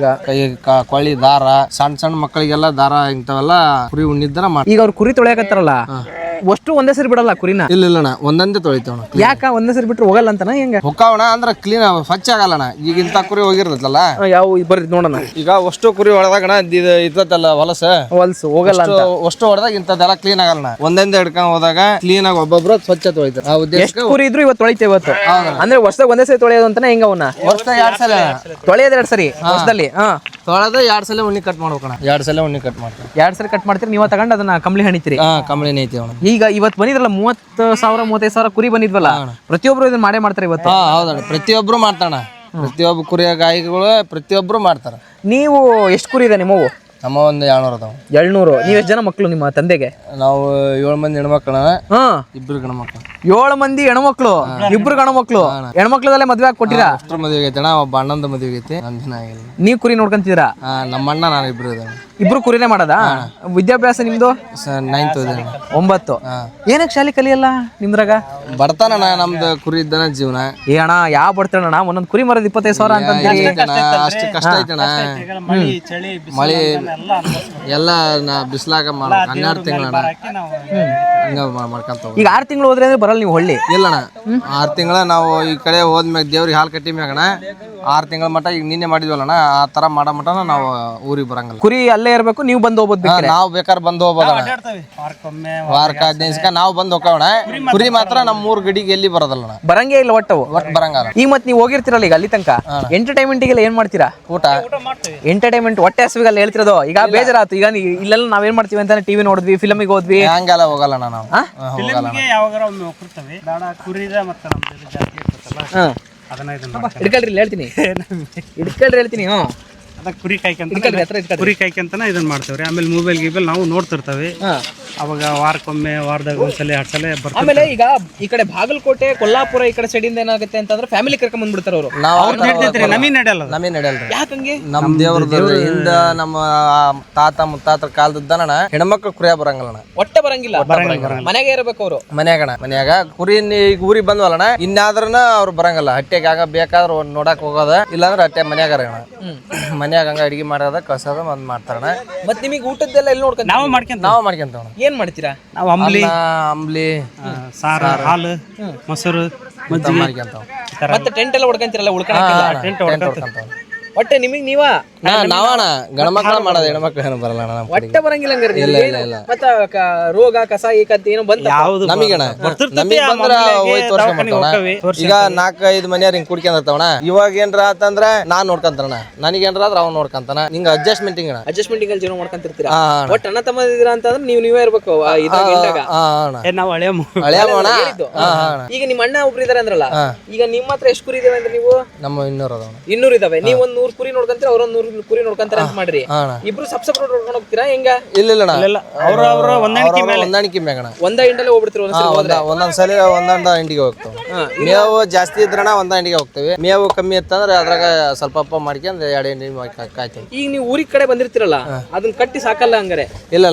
ಕೈ ಕೊಳ್ಳಿ ದಾರ ಸಣ್ಣ ಮಕ್ಕಳಿಗೆಲ್ಲ ದಾರ ಇಂಥವೆಲ್ಲ ಕುರಿ ಉಣ್ಣಿದ್ದರ ಮಾಡಿ.
ಈಗ ಅವ್ರು ಕುರಿ ತೊಳೆಯಕತ್ತಾರಲ್ಲ, ಅಷ್ಟು ಒಂದೇ ಸರಿ ಬಿಡಲ್ಲ ಕುರಿನ?
ಇಲ್ಲ ಒಂದೊಂದೇ ತೊಳಿತೇವಣ.
ಯಾಕ ಒಂದೇ ಸರಿ ಬಿಟ್ರೆ ಹೋಗಲ್ಲ ಅಂತನ? ಹೆಂಗ
ಹೊಕ್ಕಾವಣ ಅಂದ್ರ ಕ್ಲೀನ್ ಸ್ವಚ್ಛ ಆಗಲ್ಲಣ. ಈಗ ಇಂತ ಕುರಿ ಹೋಗಿರ್ತಲ್ಲ,
ಯಾವ ಬರ್ರಿ ನೋಡೋಣ.
ಈಗ ಅಷ್ಟು ಕುರಿ ಹೊಡೆದಾಗಣ ಇರ್ತಲ್ಲ ಹೊಲಸು
ಹೋಗಲ್ಲ.
ಅಷ್ಟು ಹೊಡೆದಾಗ ಇಂಥದ್ದೆಲ್ಲ ಕ್ಲೀನ್ ಆಗಲ್ಲ. ಒಂದೊಂದೇ ಹಿಡ್ಕೊಂಡ್ ಹೋದಾಗ ಕ್ಲೀನ್ ಆಗಿ ಒಬ್ಬೊಬ್ರು ಸ್ವಚ್ಛ ತೊಳಿತಾರೆ. ಆ ಉದ್ದೇಶ
ಎಷ್ಟು ಕುರಿ ಇದ್ರು ಇವತ್ತು ತೊಳಿತೇವೆ. ಇವತ್ತು ಅಂದ್ರೆ ವರ್ಷದಾಗ ಒಂದೇ ಸರಿ ತೊಳೆಯೋದು ಅಂತಾನೆ? ಹೆಂಗ ಅವನ್ನ
ವರ್ಷದಾಗ 2 ಸಲ
ತೊಳೆಯೋದು? 2 ಸರಿ ವರ್ಷದಲ್ಲಿ
ತೊಳೆದ 2 ಸಲ ಉಣ್ಣಿ ಕಟ್ ಮಾಡ್ಬೇಕಣ. 2 ಸಲ ಉಣ್ಣಿ ಕಟ್ ಮಾಡ್ತಾರೆ.
2 ಸರಿ ಕಟ್ ಮಾಡ್ತೀರಿ. ನೀವು ತಗೊಂಡು ಅದನ್ನ ಕಂಬಳಿ ಹಣಿತೀರಿ?
ಕಂಬಳಿ ನೈತಿ.
ಈಗ ಇವತ್ತು ಬಂದಿದ್ರಲ್ಲ 30,000-35,000 ಕುರಿ ಬಂದಿದ್ವಲ್ಲ, ಪ್ರತಿಯೊಬ್ರು ಇದನ್ನ ಮಾಡೇ ಮಾಡ್ತಾರೆ ಇವತ್ತು?
ಹೌದಣ್ಣ, ಪ್ರತಿಯೊಬ್ರು ಮಾಡ್ತಾನ. ಪ್ರತಿಯೊಬ್ಬ ಕುರಿಯ ಗಾಯಿಗಳು ಪ್ರತಿಯೊಬ್ರು ಮಾಡ್ತಾರ.
ನೀವು ಎಷ್ಟು ಕುರಿ ಇದೆ ನಿಮ್ಮವು?
ನಮ್ಮ ಒಂದು 700 ಅದಾವ.
700. ನೀವು ಎಷ್ಟು ಜನ ಮಕ್ಕಳು ನಿಮ್ಮ ತಂದೆಗೆ?
ನಾವು 7 ಮಂದಿ ಹೆಣ್ಮಕ್ಳ, 2 ಗಣಮಕ್ಳು.
7 ಮಂದಿ ಹೆಣ್ಮಕ್ಳು, 2 ಗಣಮಕ್ಳು. ಹೆಣ್ಮಕ್ಳದಲ್ಲೇ ಮದ್ವೆ ಆಗಿ ಕೊಟ್ಟಿರಾ?
ಅಷ್ಟ್ರ ಮದುವೆ ಐತಣ್ಣ. ಒಬ್ಬ ಅಣ್ಣಂದ ಮದುವೆ ಐತಿ, ನಂದಿನ ಆಗಿಲ್ಲ.
ನೀವು ಕುರಿ ನೋಡ್ಕೊಂತಿದ್ದೀರಾ?
ನಮ್ಮ ಅಣ್ಣ ನಾನು ಇಬ್ರು ಇದ್ದಾವೆ.
ಇಬ್ರು ಕುರಿನೇ ಮಾಡೋದಾ? ವಿದ್ಯಾಭ್ಯಾಸ ನಿಮ್ದು?
9th
9. ಏನಕ್ಕೆ ಶಾಲೆ ಕಲಿಯಲ್ಲ ನಿಮ್ದ್ರಾಗ?
ಬರ್ತಾನಣ್ಣ, ನಮ್ದು ಕುರಿ ಇದ್ದಾನ ಜೀವನ.
ಏ ಅಣ್ಣ, ಯಾವ ಬಡ್ತಾನಣ್ಣ? ಒಂದೊಂದು ಕುರಿ ಮರದ 25,000 ಅಂತ
ಅಷ್ಟು ಕಷ್ಟ ಐತಣ್ಣ. ಮಳಿ ಎಲ್ಲ ಬಿಸಿಲಾಗ 12 ತಿಂಗಳಣ್ಣ ಹಂಗ ಮಾಡ್ಕೊಂತ ಹೋಗ್ಬೇಕು.
ಈಗ 6 ತಿಂಗಳು ಹೋದ್ರೆ ಅಂದ್ರೆ ಬರಲ್ಲ ನೀವು ಹೊಳ್ಳಿ?
ಇಲ್ಲಣ್ಣ 6 ತಿಂಗಳ ನಾವು ಈ ಕಡೆ ಹೋದ್ಮ್ಯಾಗ ದೇವ್ರಿಗೆ ಹಾಲು ಕಟ್ಟಿ ಮ್ಯಾಗಣ 6 ತಿಂಗಳ ಮಟ್ಟ ಈಗ ನಿನ್ನೆ ಮಾಡಿದ್ವಲ್ಲಣ್ಣ ಆ ತರ ಮಾಡೋ ಮಟನ ನಾವು ಊರಿಗೆ ಬರಂಗಿಲ್ಲ.
ಕುರಿ ಅಲ್ಲೇ ಇರ್ಬೇಕು, ನೀವು ಬಂದು ಹೋಗ್ಬೋದು.
ನಾವು ಬೇಕಾದ್ರೆ ಬಂದು ಹೋಗ್ಬೋದಣ್ಣ, ವಾರಕ್ಕೆ 15 ದಿವಸಕ್ಕೆ ನಾವು ಬಂದು ಹೋಗೋಣ. ಕುರಿ ಮಾತ್ರ ನಮ್ಮ 3 ಗಡಿಗೆ ಎಲ್ಲಿ ಬರೋದಲ್ಲಣ್ಣ,
ಬರಂಗೇ ಇಲ್ಲ ಒಟ್ಟು
ಬರಂಗಲ್ಲ.
ಈಗ ಮತ್ತೆ ನೀವು ಹೋಗಿರ್ತಿರಲ್ಲ ಈಗ ಅಲ್ಲಿ ತನಕ ಎಂಟರ್ಟೈನ್ಮೆಂಟ್ಗೆಲ್ಲ ಏನ್ ಮಾಡ್ತೀರಾ?
ಊಟ
ಎಂಟರ್ಟೈನ್ಮೆಂಟ್ ಹೊಟ್ಟೆ ಹಸಿವಿಗೆಲ್ಲ ಹೇಳ್ತಿರೋದು. ಈಗ ಬೇಜಾರಾತು, ಈಗ ಇಲ್ಲೆಲ್ಲ ನಾವೇನ್ ಮಾಡ್ತೀವಿ ಅಂತ ಟಿವಿ ನೋಡಿದ್ವಿ, ಫಿಲ್ಮಿಗೆ ಹೋದ್ವಿ,
ಹಂಗೆಲ್ಲ ಹೋಗಲ್ಲಣ್ಣ ನಾವು.
ಹಿಡ್ಕೊಳ್ರಿ ಹೇಳ್ತೀನಿ, ಹಿಡ್ಕೊಳ್ರಿ ಹೇಳ್ತೀನಿ.
ಕುರಿ ಕಾಯ್ಕಂತಾನ ಇದನ್ನ ಮಾಡ್ತೇವ್ರಿ. ಆಮೇಲೆ ಮೊಬೈಲ್ ಗೀಬಲ್ ನಾವು ನೋಡ್ತಿರ್ತೇವೆ. ಅವಾಗ ವಾರಕ್ಕೊಮ್ಮೆ, ವಾರದಾಗ ಒಂದ್ಸಲ 2 ಸಲ ಬರ್ತಾರೆ.
ಆಮೇಲೆ ಈಗ ಈ ಕಡೆ ಬಾಗಲಕೋಟೆ, ಕೊಲ್ಲಾಪುರ ಈ ಕಡೆ ಸೈಡಿಂದ ಏನಾಗುತ್ತೆ ಅಂತಂದ್ರೆ ಫ್ಯಾಮಿಲಿ ಕರ್ಕೊಂಡ್ ಬಂದ್ಬಿಡ್ತಾರೆ ಅವರು.
ನಮಗೆ ನಡೆಯಲ್ಲ.
ಯಾಕಂಗೆ?
ನಮ್ ದೇವ್ರದ್ದು ಹಿಂದ ನಮ್ಮ ತಾತ ಮುತ್ತಾತರ ಕಾಲದನ ಹೆಣ್ಮಕ್ಳು ಕುರಿಯ ಬರಂಗಲ್ಲಣ್ಣ,
ಒಟ್ಟೆ ಬರಂಗಿಲ್ಲ, ಮನೆಗೆ ಇರಬೇಕು ಅವರು.
ಮನ್ಯಾಗ ಕುರಿ ಈಗ ಊರಿಗೆ ಬಂದ್ವಲ್ಲಣ್ಣ, ಇನ್ನಾದ್ರನ ಅವ್ರು ಬರಂಗಲ್ಲ. ಹಟ್ಟೆಗೆ ಆಗ ಬೇಕಾದ್ರೆ ನೋಡಕ್ ಹೋಗೋದ, ಇಲ್ಲಾಂದ್ರೆ ಹಟ್ಟೆ ಮನ್ಯಾಗಾರ ಮನ್ಯಾಗ ಹಂಗ ಅಡಿಗೆ ಮಾಡೋದ ಕಳ್ಸೋದ ಒಂದ್ ಮಾಡ್ತಾರಣ.
ಮತ್ ನಿಮಗೆ ಊಟದ್ದೆಲ್ಲ ಎಲ್ಲಿ ನೋಡ್ಕೊಂತ?
ನಾವು
ಮಾಡ್ಕೊಂತವ.
ಏನ್ ಮಾಡ್ತೀರಾ?
ನಾವು
ಅಂಬ್ಲಿ,
ಸಾರು, ಹಾಲು, ಮೊಸರು, ಮಜ್ಜಿಗೆ
ಮಾಡ್ಕೊಂತವ.
ಮತ್ತೆ ಟೆಂಟ್ ಎಲ್ಲ ಹೊಡ್ಕಂತಿರಲ್ಲ, ಉಳ್ಕೊಳಕ್ಕಿಲ್ಲ. ಒಟ್ಟೆ ನಿಮಗ್ ನೀವಾ
ನಾವಣ ಗಣಮಕ್ಳ ಮಾಡೋದು, ಹೆಣ್ಮಕ್ಳು ಏನು ಬರಲ್ಲ ಅಣ್ಣ.
ಒಟ್ಟೆ ಬರಂಗಿಲ್ಲ ಹಂಗಾರೆ.
ಇಲ್ಲ.
ಮತ್ತ ರೋಗ ಕಸ ಈ ಕತ್ತಿ ಏನೋ ಬಂತ
ನಮಗಣ ನಮಗ್ ಬಂದ್ರ ಹೋಗಿ ತೋರ್ಸ್ಕೊಂಡ್ಬರ್ತಾವಣ. ಈಗ 4-5 ಮನೆಯವ್ರ ಹಿಂಗ್ ಕುಡ್ಕೊಂಡ್ತಾವಣ. ಇವಾಗ ಏನ್ರ ಆತಂದ್ರ ನಾನ್ ನೋಡ್ಕಂತಾನ, ನನಗೇನ್ರ ಆದ್ರ ಅವ್ನು ನೋಡ್ಕಂತಾನ. ಹಿಂಗ ಅಡ್ಜಸ್ಟ್ಮೆಂಟಿಂಗ್
ಅಲ್ಲಿ ಜೀವನ ಮಾಡ್ಕೊಂತಿರ್ತೀರಾ. ಒಟ್ಟು ಅಣ್ಣ ತಮ್ಮ ಇದೀರಾ ಅಂತಂದ್ರೆ ನೀವೇ ಇರ್ಬೇಕು ಇದ್ದಾಗ.
ನಾವು ಹಳೆ
ಈಗ ನಿಮ್ಮ ಅಣ್ಣ ಒಬ್ರು ಇದಾರೆ ಅಂದ್ರಲ್ಲ, ಈಗ ನಿಮ್ಮ ಹತ್ರ ಎಷ್ಟು ಕುರಿ ಇದಾವೆ ಅಂದ್ರೆ ನೀವು?
ನಮ್ಮ
200 ಇದಾವೆ. ನೀವ್ ಒಂದ್ 100 ಕುರಿ ನೋಡ್ಕಂತೀರ, ಅವ್ರ 100 ಕುರಿ ನೋಡ್ಕಂತಾರ ಅಂತ ಮಾಡ್ರಿ. ಇಬ್ರು ಸಬ್ಸಪ್ರೇಟ್ ನೋಡ್ಕೊಂಡು ಹೋಗ್ತೀರಾ ಹೆಂಗ?
ಇಲ್ಲ
ಅವ್ರ
ಹೊಂದಾಣಿಕೆ ಮ್ಯಾಗಣ
ಒಂದ ಹಿಂಡಲ್ಲೇ ಹೋಗ್ಬಿಡ್ತೀರ.
ಒಂದೊಂದ್ಸಲಿ ಒಂದೊಂದ ಹಿಂಡಿಗೆ ಹೋಗ್ತಾವ. ಮೇವು ಜಾಸ್ತಿ ಇದ್ರಣ ಒಂದ ಹಿಂಡಿಗೆ ಹೋಗ್ತೇವೆ. ಮೇವು ಕಮ್ಮಿ ಇತ್ತಂದ್ರೆ ಅದ್ರಾಗ ಸ್ವಲ್ಪ ಅಪ್ಪ ಮಾಡ್ಕೊಂಡ್ 2 ಹಿಂಡಿ ಕಾಯ್ತೇವೆ.
ಈಗ ನೀವು ಊರಿಗೆ ಕಡೆ ಬಂದಿರ್ತಿರಲ್ಲ, ಅದನ್ನ ಕಟ್ಟಿ ಸಾಕಲ್ಲ ಹಂಗಾರೆ?
ಇಲ್ಲ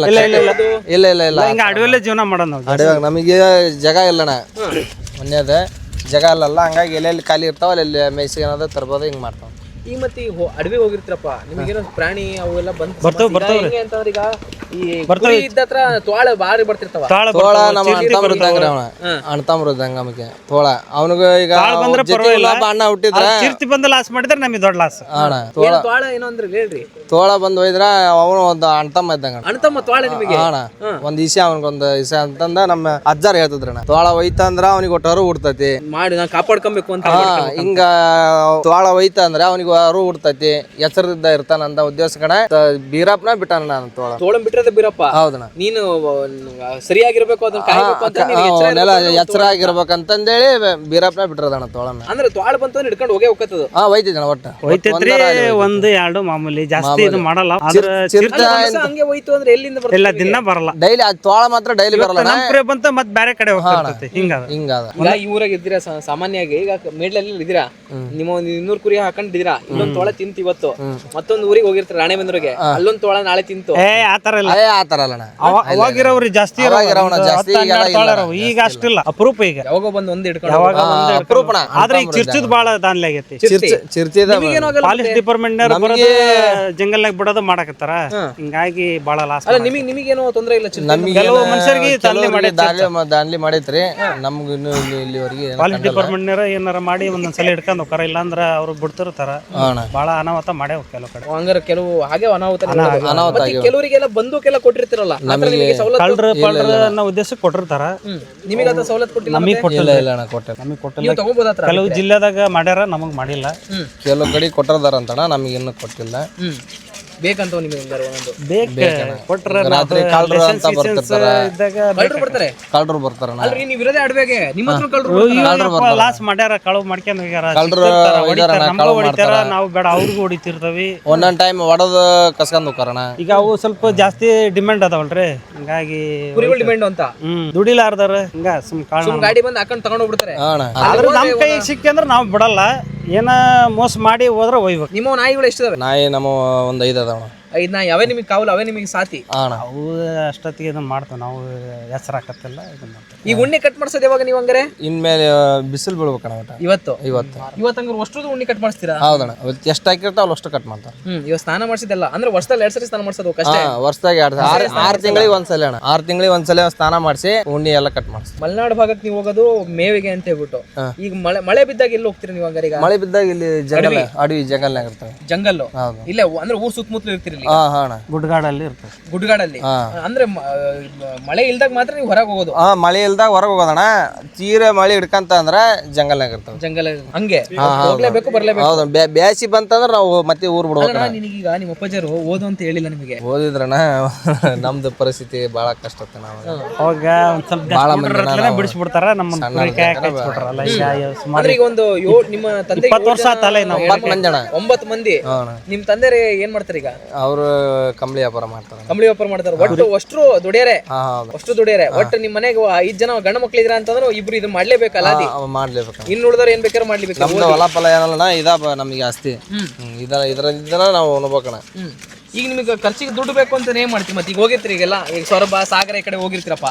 ಹಿಂಗ ಅಡವಿಯಲ್ಲೇ ಜೀವನ ಮಾಡೋಣ ನಾವು.
ಅಡವ್ಯಾಗ ನಮಗೆ ಜಾಗ ಇಲ್ಲಣ್ಣ, ಮನ್ಯಾದ ಜಾಗ ಇಲ್ಲಲ್ಲ. ಹಂಗಾಗಿ ಎಲ್ಲೆಲ್ಲಿ ಖಾಲಿ ಇರ್ತಾವ ಅಲ್ಲಿ ಮೇಯ್ಸಿ ಏನದ ತರ್ಬೋದು, ಹಿಂಗ್ ಮಾಡ್ತಾವ.
ಈಗ ಮತ್ತೆ ಅಡವಿ ಹೋಗಿರ್ತೀರಪ್ಪ, ನಿಮಗೇನೋ ಪ್ರಾಣಿ ಅವೆಲ್ಲ ಬರ್ತಾವ ಹೆಂಗೆ ಅಂತಂದ್ರೆ ಈಗ ಈ ಕುರಿ ಇದ್ದತ್ರ ತೋಳ ಬಾರಿ ಬರ್ತಿರ್ತಾವ.
ತೋಳ ನಮ್ಮ ಅಣ್ತಮ್ರದಂಗ ನಮಗೆ ತೋಳ. ಅವನಿಗೆ ಈಗ ಅಣ್ಣ ಹುಟ್ಟಿದ್ರ
ಚಿರ್ತಿ ಬಂದು ಲಾಸ್ ಮಾಡಿದ್ರೆ ನಮಗೆ ದೊಡ್ಡ ಲಾಸ್.
ತೋಳ ಏನೋ ಅಂದ್ರೆ ಹೇಳ್ರಿ.
ತೋಳ ಬಂದ್ ಹೋಯ್ದ್ರ ಅವನು ಒಂದು ಅಣ್ತಮ್ಮ ಇದ್ದಂಗ.
ಅಣ್ತಮ್ಮ ತೋಳ ನಿಮಗೆ?
ಒಂದ್ ಇಸ ಅವನಿಗೊಂದು ಇಸ ಅಂತಂದ ನಮ್ಮ ಅಜ್ಜಾರ್ ಹೇಳ್ತಿದ್ರಣ್ಣ. ತೋಳ ಒಯ್ತ ಅಂದ್ರ ಅವ್ನಿಗೆ ಒಟ್ಟರು ಹುಡ್ತತಿ
ಮಾಡಿ ನಾನ್ ಕಾಪಾಡ್ಕೊಬೇಕು ಅಂತ.
ಹಿಂಗ ತೋಳ ಒಯ್ತ ಅಂದ್ರ ಅವನಿಗೆ ಅರು ಹುಡ್ತತಿ, ಎಚ್ಚರದಿಂದ ಇರ್ತಾನ ಅಂತ ಉದ್ದೇಶಕಣ ಬೀರಪ್ಪನ ಬಿಟ್ಟಾನ. ನಾನು
ತೋಳ ಬಿಟ್ರದ ಬೀರಪ್ಪ.
ಹೌದಣ್ಣ.
ನೀನು ಸರಿಯಾಗಿರ್ಬೇಕು, ಅದನ್ನ ಕಾಯ್ಬೇಕು ಅಂತ
ಎಚ್ಚರ ಆಗಿರ್ಬೇಕಂತಂದೇಳಿ ಬೀರಪ್ಪನ ಬಿಟ್ಟಿರೋದಣ್ಣ ತೋಳನ.
ಅಂದ್ರೆ ತೋಳ ಬಂತ ಹಿಡ್ಕೊಂಡು ಹೋಗೇ ಹೋಗ್ತದ.
ಒಯ್ತಿದ್ದಣ ಒಟ್ಟ
ಒಯ್ತೈತ್ರಿ 1-2 ಮಾಮೂಲಿ, ಜಾಸ್ತಿ ಇದು ಮಾಡಲ್ಲ.
ಹಂಗೆ ಹೋಯ್ತು ಅಂದ್ರೆ ಎಲ್ಲಿಂದ ಬರ್ತದೆ?
ಎಲ್ಲ ದಿನ ಬರಲ್ಲ.
ಡೈಲಿ ತೋಳ ಮಾತ್ರ ಡೈಲಿ ಬರಲ್ಲ.
ನಮ್ ಕುರಿ ಬಂತ ಮತ್ ಬೇರೆ ಕಡೆ ಹೋಗ್ತೈತಿ. ಹಿಂಗಾದ
ಈಗ ಈ ಊರಾಗ ಇದ್ದೀರಾ ಸಾಮಾನ್ಯವಾಗಿ. ಈಗ ಮೇಡ್ಲಲ್ಲಿ ಇದ್ದೀರಾ, ನಿಮ್ಮ 200 ಕುರಿ ಹಾಕೊಂಡಿದ್ದೀರಾ, ಇಲ್ಲೊಂದ್ ತೋಳ ತಿಂತು ಇವತ್ತು, ಮತ್ತೊಂದು ಊರಿಗೆ ಹೋಗಿರ್ತಾರೆ ರಾಣೆಬೆನ್ನೂರಿಗೆ, ಅಲ್ಲೊಂದ್ ತೋಳ ನಾಳೆ ತಿಂತು.
ಆತರ ಇಲ್ಲ,
ಆತರ ಅಲ್ಲಣ್ಣ.
ಅವಾಗಿರೋರು ಜಾಸ್ತಿ, ಈಗ ಅಷ್ಟಿಲ್ಲ, ಅಪರೂಪ. ಈಗ
ಯಾವಾಗ ಬಂದ್ ಒಂದ್ ಹಿಡ್ಕೊಂಡು
ಅಪರೂಪಣ.
ಆದ್ರೆ ಈಗ ಚಿರ್ಚಿದ್ ಬಾಳ ದಾನ್ಲೆ ಆಗೈತಿ. ಪಾಲಿಸ್ ಡಿಪಾರ್ಟ್ಮೆಂಟ್ ಬರೋದು ಜಂಗಲ್ನಾಗ ಬಿಡೋದು ಮಾಡಕತ್ತಾರ. ಹಿಂಗಾಗಿ ಬಾಳ ಲಾಸ್.
ಅಲ್ಲ ನಿಮಗೇನೋ ತೊಂದ್ರೆ ಇಲ್ಲ?
ಕೆಲವು ಮನುಷ್ಯರಿಗೆ
ದಾನ್ಲಿ ಮಾಡೈತ್ರಿ. ನಮ್ಗೆ ಇಲ್ಲಿವರೆಗೆ
ಪಾಲಿಸ್ ಡಿಪಾರ್ಟ್ಮೆಂಟ್ ಏನಾರ ಮಾಡಿ ಒಂದೊಂದ್ಸಲ ಹಿಡ್ಕೊಂಡ್ ಹೋಗ್ತಾರ, ಇಲ್ಲಾಂದ್ರ ಅವ್ರು ಬಿಡ್ತಿರ್ತಾರ. ಬಾಳ ಅನಾಹುತ ಮಾಡೇ ಕೆಲವು ಕಡೆ.
ಹಂಗಾರೆ ಕೆಲವು ಹಾಗೆ ಅನಾಹುತ. ಕೆಲವರಿಗೆಲ್ಲ ಬಂದೂಕೆಲ್ಲ ಕೊಟ್ಟಿರ್ತಿರಲ್ಲ,
ಕಳ್ರ ಪಳ್ರ ಅನ್ನೋ ಉದ್ದೇಶಕ್ಕೆ ಕೊಟ್ಟಿರ್ತಾರ.
ನಿಮಗೆ ಅದ ಸವಲತ್ತು ಕೊಟ್ಟಿಲ್ಲ?
ನಮಗೆ
ಕೊಟ್ಟಿಲ್ಲ.
ಕೆಲವು ಜಿಲ್ಲೆದಾಗ ಮಾಡ್ಯಾರ, ನಮಗ್ ಮಾಡಿಲ್ಲ.
ಕೆಲವು ಕಡೆ ಕೊಟ್ಟದಾರ ಅಂತಣ, ನಮಗೆ ಇನ್ನೂ ಕೊಟ್ಟಿಲ್ಲ.
ಬೇಕಂತ ನಿಮಗೆ ಒಂದೊಂದು
ಕೊಟ್ರ
ರಾತ್ರಿ ಕಾಲ್ರು ಅಂತ ಬರ್ತಿರ್ತಾರ,
ಬರ್ತಾರೆ,
ಕಾಲ್ರು ಬರ್ತಾರ.
ನೀವು ಇರೋದೇ ಅಡ್ಬೇಗೆ, ನಿಮ್ಮ ಹತ್ರ ಕಳ್ರು
ಲಾಸ್ ಮಾಡ್ಯಾರ, ಕಳವು ಮಾಡ್ಕೊಂಡ್ ಹೋಗ್ಯಾರ. ನಾವು ಬೇಡ ಅವ್ರಿಗೂ ಹೊಡಿತಿರ್ತವಿ.
ಒಂದೊಂದ್ ಟೈಮ್ ಹೊಡೆದ ಕಸ್ಕೊಂಡ್ ಹೋಗ್ತಾರಣ.
ಈಗ ಅವು ಸ್ವಲ್ಪ ಜಾಸ್ತಿ ಡಿಮ್ಯಾಂಡ್ ಅದಾವಲ್ರಿ, ಹಿಂಗಾಗಿ
ಕುರಿಗಳು ಡಿಮ್ಯಾಂಡ್ ಅಂತ
ದುಡಿಲಾರ್ದಾರ ಹಿಂಗ ಸುಮ್
ಗಾಡಿ ಬಂದು ಹಾಕೊಂಡ್ ತಗೊಂಡ್ ಹೋಗ್ಬಿಡ್ತಾರೆ.
ಆದ್ರೆ ನಮ್ ಕೈ ಸಿಕ್ಕಿ ಅಂದ್ರೆ ನಾವ್ ಬಿಡಲ್ಲ. ಏನ ಮೋಸ ಮಾಡಿ ಹೋದ್ರ ಒಯ್ಬೇಕು.
ನಿಮ್ಮ ನಾಯಿಗಳು ಎಷ್ಟಿದಾವೆ?
ನಾಯಿ ನಮ್ಮ ಒಂದ್ 5 ಅದಾವ.
ಇದನ್ನ ಯಾವೇ ನಿಮಗೆ ಕಾವಲು ಅವೇ ನಿಮಗೆ ಸಾತಿ.
ಅಣ್ಣ
ಅವು ಅಷ್ಟೊತ್ತಿಗೆ ಇದನ್ನ ಮಾಡ್ತೇವೆ ನಾವು, ಹೆಸರು ಹಾಕತ್ತೆಲ್ಲ ಇದನ್ನ ಮಾಡ್ತೇವೆ.
ಈಗ ಉಣ್ಣಿ ಕಟ್ ಮಾಡ್ಸೋದು ಯಾವಾಗ ನೀವು ಹಂಗಾರೆ?
ಇನ್ಮೇಲೆ ಬಿಸಿಲು ಬೀಳ್ಬೇಕಣ್ಣ ಒಟ್ಟ
ಇವತ್ತು
ಇವತ್ತು
ಅಷ್ಟು ಉಣ್ಣಿ ಕಟ್ ಮಾಡಿಸ್ತೀರಾ?
ಹೌದಣ್ಣ ಎಷ್ಟು ಹಾಕಿರ್ತಾವ ಅಷ್ಟು ಕಟ್ ಮಾಡ್ತಾರೆ.
ಇವಾಗ ಸ್ನಾನ ಮಾಡಿಸಿದೆಲ್ಲ ಅಂದ್ರೆ ವರ್ಷದಲ್ಲಿ 2 ಸರಿ ಸ್ನಾನ ಮಾಡಿಸೋದು ಕಷ್ಟ.
ವರ್ಷದಾಗ 6 ತಿಂಗಳಿಗೆ ಒಂದ್ಸಲ ಅಣ್ಣ, 6 ತಿಂಗಳಿಗೆ ಒಂದ್ಸಲ ಸ್ನಾನ ಮಾಡಿಸಿ ಉಣ್ಣಿ ಎಲ್ಲ ಕಟ್ ಮಾಡಿಸಿ.
ಮಲೆನಾಡು ಭಾಗಕ್ಕೆ ನೀವು ಹೋಗೋದು ಮೇವಿಗೆ ಅಂತ ಹೇಳ್ಬಿಟ್ಟು. ಈಗ ಮಳೆ ಬಿದ್ದಾಗ ಎಲ್ಲಿ ಹೋಗ್ತೀರಿ ನೀವು ಹಂಗಾರೆ? ಈಗ
ಮಳೆ ಬಿದ್ದಾಗ ಇಲ್ಲಿ ಜಂಗಲ್, ಅಡವಿ ಜಂಗಲ್ನಾಗ ಇರ್ತವೆ.
ಜಂಗಲ್ಲು ಇಲ್ಲೇ ಅಂದ್ರೆ ಊರ್ ಸುತ್ತಮುತ್ತಲು ಇರ್ತಿರ್ಲಿ.
ಅಣ್ಣ
ಗುಡ್ಗಾಡಲ್ಲಿ ಇರ್ತದೆ.
ಗುಡ್ಗಾಡಲ್ಲಿ ಅಂದ್ರೆ ಮಳೆ ಇಲ್ದಾಗ ಮಾತ್ರ ನೀವು ಹೊರಗೆ ಹೋಗೋದು?
ಮಳೆ ಇಲ್ದಾಗ ಹೊರಗೆ ಹೋಗೋದಣ್ಣ. ತೀರ ಮಳೆ ಹಿಡ್ಕಂತ ಅಂದ್ರ ಜಂಗಲ್ನಾಗ ಇರ್ತವೆ.
ಜಂಗಲ್ ಹಂಗೆ ಹೋಗ್ಲೇಬೇಕು ಬರ್ಲೇಬೇಕು.
ಹೌದು, ಬ್ಯಾಸಿ ಬಂತಂದ್ರ ನಾವು ಮತ್ತೆ ಊರ್ ಬಿಡ್ಬೇಕು.
ನಿನಗೀಗ ನಿಮ್ಮ ಅಪ್ಪಾಜರು ಓದು ಅಂತ ಹೇಳಿಲ್ಲ ನಿಮಗೆ?
ಓದಿದ್ರಣ ನಮ್ದು ಪರಿಸ್ಥಿತಿ ಬಹಳ ಕಷ್ಟ ಆಗುತ್ತೆ. ನಾವು
ಅವಾಗ ಒಂದ್ ಸ್ವಲ್ಪ ಬಿಡಿಸ್ಬಿಡ್ತಾರ, ನಮ್ಮನ್ನ ಕಚ್ಬಿಟ್ರಲ್ಲ. ಈಗ ಸುಮಾರು
ಅಂದ್ರೆ ಈಗ ಒಂದು ನಿಮ್ಮ ತಂದೆ
20 ವರ್ಷ ಆತಲ್ಲ ನಾವು
9 ಮಂದಿ. ನಿಮ್ ತಂದೆ ಏನ್ ಮಾಡ್ತಾರೆ ಈಗ?
ಅವ್ರು ಕಂಬಳಿ ವ್ಯಾಪಾರ ಮಾಡ್ತಾರೆ.
ಕಂಬಳಿ ವ್ಯಾಪಾರ ಮಾಡ್ತಾರೆ. ಒಟ್ಟು ಅಷ್ಟು ದುಡಿಯಾರೆ, ಅಷ್ಟು ದುಡಿಯಾರೆ. ಒಟ್ಟು ನಿಮ್ ಮನೆಗೆ 5 ಜನ ಗಂಡು ಮಕ್ಳಿದ್ರ ಅಂತಂದ್ರೆ ಇಬ್ರು ಇದು ಮಾಡ್ಲೇಬೇಕಲ್ಲ.
ಮಾಡ್ಲೇಬೇಕು.
ಇನ್ನು ಉಳಿದವ್ರು ಏನ್ ಬೇಕಾದ್ರೂ ಮಾಡ್ಲೇಬೇಕು.
ನಮ್ದು ಹೊಲ ಫಲ ಏನಲ್ಲ ಇದ ನಮಗೆ ಆಸ್ತಿ. ಇದರ ನಾವು ಅನ್ಬೇಕಣ.
ಈಗ ನಿಮಗೆ ಖರ್ಚಿಗೆ ದುಡ್ಡು ಬೇಕು ಅಂತ ಏನ್ ಮಾಡ್ತೀವಿ? ಮತ್ತೆ ಈಗ ಹೋಗಿರ್ತೀರಿ, ಈಗೆಲ್ಲ ಈಗ ಸೊರಬ ಸಾಗರ ಈ ಕಡೆ ಹೋಗಿರ್ತೀರಪ್ಪ,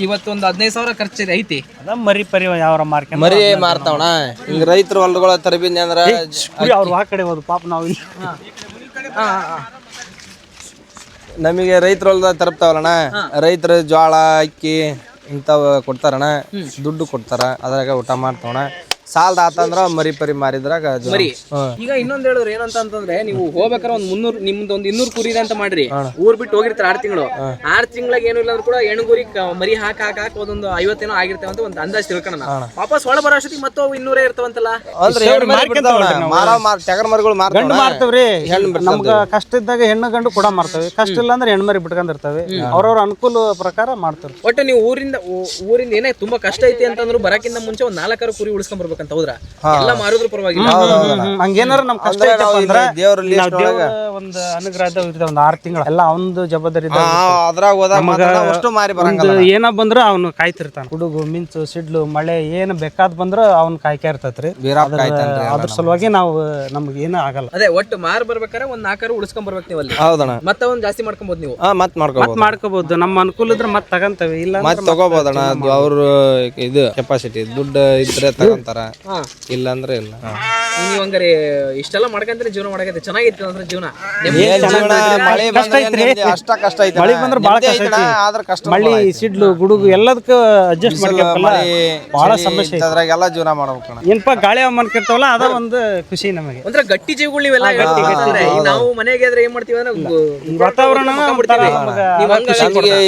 ಇವತ್ತೊಂದು 15,000 ಖರ್ಚು ಐತಿ.
ಅದ ಮರಿ ಪರಿ ಯಾವ ಮಾರ್ಕೆ
ಮರಿ ಮಾರ್ತಾವಣ. ಈಗ ರೈತರು ಹೊಲಗಳ ತರಬಿನಿ ಅಂದ್ರ
ಅವ್ರು ಆ ಕಡೆ ಹೋದ್ ಪಾಪ ನಾವು ಇಲ್ಲಿ
ನಮಗೆ ರೈತರ ಹೊಲದ ತರಪ್ತಾವಲ್ಲಣ್ಣ. ರೈತರು ಜೋಳ ಅಕ್ಕಿ ಇಂಥವ್ ಕೊಡ್ತಾರಣ, ದುಡ್ಡು ಕೊಡ್ತಾರ, ಅದ್ರಾಗ ಊಟ ಮಾಡ್ತಾವಣ. ಸಾಲದ ಆತಂದ್ರ ಮರಿ ಪರಿ ಮಾರಿದ್ರಾಗ
ಮರಿ. ಈಗ ಇನ್ನೊಂದ್ ಹೇಳಿದ್ರು ಏನಂತ ಅಂತಂದ್ರೆ, ನೀವು ಹೋಗ್ಬೇಕಾರೆ ಒಂದ್ 300 ನಿಮ್ದು ಒಂದು 200 ಕುರಿ ಇದೆ ಅಂತ ಮಾಡ್ರಿ. ಊರ್ ಬಿಟ್ಟು ಹೋಗಿರ್ತಾರ 6 ತಿಂಗಳು. 6 ತಿಂಗಳಿಗೆ ಏನು ಇಲ್ಲ ಅಂದ್ರೂ ಕೂಡ ಹೆಣ್ಣುಗುರಿ ಮರಿ ಹಾಕಿ ಒಂದೊಂದು 50 ಏನೋ ಆಗಿರ್ತೇವೆ ಅಂತ ಒಂದು ಅಂದಾಜ್ ತಿಳ್ಕೊಳ್ಳೋಣ. ವಾಪಸ್ ಒಳ ಬರೋ ಅಷ್ಟೊತ್ತಿಗೆ ಮತ್ತೆ 200 ಇರ್ತಾವಂತಲ್ಲ.
ಟಗರ್ ಮರಿಗಳು
ಗಂಡು ಮಾರ್ತೇವ್ರಿ. ನಮ್ಗ ಕಷ್ಟ ಇದ್ದಾಗ ಹೆಣ್ಣು ಗಂಡು ಕೂಡ ಮಾರ್ತೇವೆ, ಕಷ್ಟ ಇಲ್ಲ ಅಂದ್ರೆ ಹೆಣ್ಣು ಮರಿ ಬಿಟ್ಕೊಂಡಿರ್ತೇವೆ. ಅವ್ರವ್ರ ಅನುಕೂಲ ಪ್ರಕಾರ ಮಾಡ್ತಾರೆ.
ಒಟ್ಟು ನೀವು ಊರಿಂದ ಏನೇ ತುಂಬಾ ಕಷ್ಟ ಐತಿ ಅಂತಂದ್ರು ಬರಕ್ಕಿಂತ ಮುಂಚೆ ಒಂದ್ 4 ಕುರಿ ಉಳಿಸ್ಕೊಂಡ್ ಬರ್ಬೇಕಂತ. ಹೌದ್ರಾ? ಎಲ್ಲ ಮಾರಿದ್ರು ಪರವಾಗಿಲ್ಲ.
ಹಂಗೇನಾರ ನಮ್ ಕಷ್ಟ ಅಂದ್ರೆ ಒಂದು ಅನುಗ್ರಹ ಒಂದ್ 6 ತಿಂಗಳು ಎಲ್ಲ ಒಂದು ಜವಾಬ್ದಾರಿ ಏನ ಬಂದ್ರ ಅವ್ನು ಕಾಯ್ತಿರ್ತಾನ. ಹುಡುಗು ಮಿಂಚು ಸಿಡ್ಲು ಮಳೆ ಏನ್ ಬೇಕಾದ್ ಬಂದ್ರ ಅವ್ನ ಕಾಯ್ಕಾ ಇರ್ತೈತ್ರಿ. ಅದ್ರ ಸಲುವಾಗಿ ನಾವು ನಮ್ಗೆ ಏನು ಆಗಲ್ಲ.
ಅದೇ ಒಟ್ಟು ಮಾರ್ ಬರ್ಬೇಕಾರೆ ಒಂದ್ 4 ಉಳಿಸ್ಕೊಂಡ್ ಬರ್ಬೇಕು ನೀವು ಅಲ್ಲಿ.
ಹೌದಣ್ಣ.
ಮತ್ತೆ ಒಂದ್ ಜಾಸ್ತಿ ಮಾಡ್ಕೊಬಹುದು ನೀವು.
ಮತ್
ಮಾಡ್ಕೋಬಹುದು. ನಮ್ಮ ಅನುಕೂಲ ಇದ್ರೆ ಮತ್ ತಗಂತೇವೆ, ಇಲ್ಲ
ಮತ್ ತಗೋಬಹುದಣ್ಣ. ಅವ್ರ ಇದು ಕೆಪಾಸಿಟಿ ದುಡ್ಡು ಇದ್ರೆ ತಗಂತಾರ, ಇಲ್ಲ ಅಂದ್ರೆ ಇಲ್ಲ.
ನೀವು ಹಂಗಾರೆ ಇಷ್ಟೆಲ್ಲ ಮಾಡ್ಕಂದ್ರೆ ಜೀವನ ಮಾಡಕತ್ತೆ ಚೆನ್ನಾಗಿತ್ತು ಅಂದ್ರೆ ಜೀವನ.
ಅಷ್ಟ ಕಷ್ಟ ಐತಿ.
ಮಳಿ ಬಂದ್ರೆ ಬಾಳ ಕಷ್ಟ. ಮಳಿ ಸಿಡ್ಲು ಗುಡುಗು ಎಲ್ಲದಕ್ಕೂ ಅಡ್ಜಸ್ಟ್ ಮಾಡ್ಬೇಕಲ್ಲ, ಬಹಳ ಸಮಸ್ಯೆ.
ಅದ್ರಾಗೆಲ್ಲ ಜೀವನ ಮಾಡ್ಬೇಕಣ್ಣ.
ಏನಪ್ಪಾ ಗಾಳಿ ಹವಾಮಾನಕ್ಕಿರ್ತಾವಲ್ಲ ಅದ ಒಂದು ಖುಷಿ ನಮಗೆ.
ಒಂಥರ ಗಟ್ಟಿ ಜೀವಗಳು ನೀವೆಲ್ಲ. ನಾವು ಮನೆಗೆ ಆದ್ರೆ ಏನ್ ಮಾಡ್ತೀವಿ ಅಂದ್ರೆ
ವಾತಾವರಣ